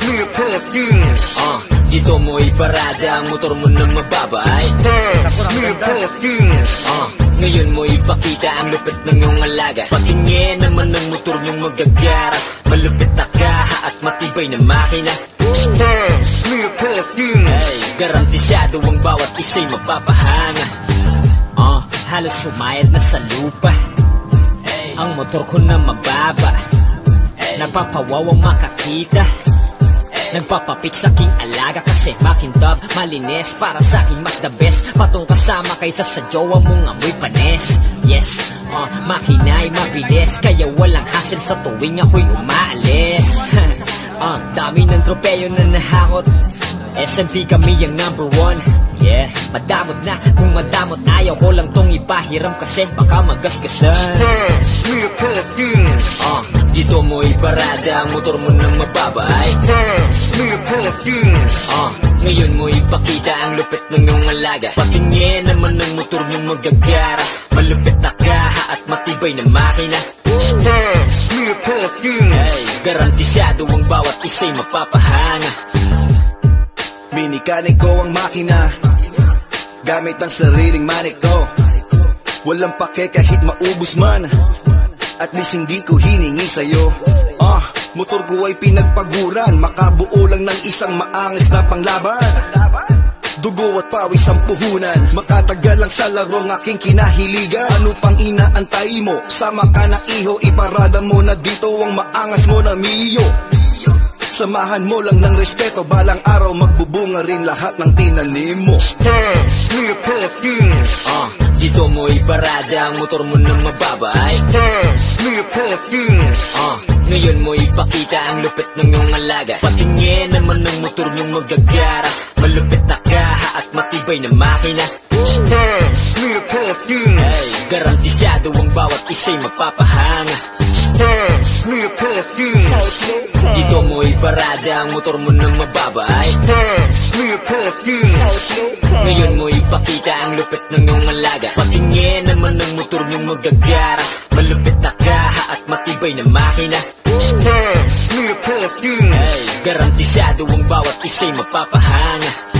Smith Philippines. Dito mo iparada ang motor mo na mababay. Smith Philippines. Ngayon mo ipakita ang lupit ng iyong alaga. Patingin naman ng motor niyong magagara. Malupit na kaha at matibay na makina. Smith Philippines. Garantisado ang bawat isa'y mapapahanga. Halos sumayad na sa lupa ang motor ko na mababa. Napapawaw ang makakita. Nagpapapit sa aking alaga kasi makintog malinis. Para sa akin mas the best. Patong kasama kaysa sa jowa mong amoy panis. Yes, makina'y mabilis. Kaya walang hassle sa tuwing ako'y umaalis. Dami ng tropeyo na nahakot. SMP kami ang #1. Yeah, madamot na. Kung madamot ayaw ko lang tong ipahiram kasi baka magasgasan. Smith Philippines. Dito mo iparada ang motor mo na mababay. Smith Philippines. Ngayon mo ipakita ang lupit ng iyong alaga. Patingin naman ng motor niyong magagara. Malupit na kaha at matibay na makina. Smith Philippines. Garantisado ang bawat isa'y mapapahanga. Minikanig ko ang makina gamit ang sariling manik ko. Walang pake kahit maubos man. At least hindi ko hiningi sa'yo. Motor ko ay pinagpaguran. Makabuo lang ng isang maangas na panglaban. Dugo at pawis ang puhunan. Makatagal lang sa larong aking kinahiligan. Ano pang inaantay mo? Sama ka na iho. Iparada mo na dito ang maangas mo na miyo. Samahan mo lang ng respeto. Balang araw magbubunga rin lahat ng tinanim mo. Smith Philippines. Dito mo iparada ang motor mo na mababay. Smith Philippines. Ngayon mo ipakita ang lupit ng iyong alaga. Patingin naman ng motor niyong magagara. Malupit na kaha at matibay na makina. Smith Philippines. Garantisado ang bawat isa'y mapapahanga. Smith Philippines. Dito mo iparada ang motor mo na mababay. Smith Philippines. Ngayon mo ipakita ang lupit ng iyong alaga. Patingin naman ng motor niyong magagara. Malupit na kaha at matibay na makina. Smith Philippines. Garantisado ang bawat isa'y mapapahanga.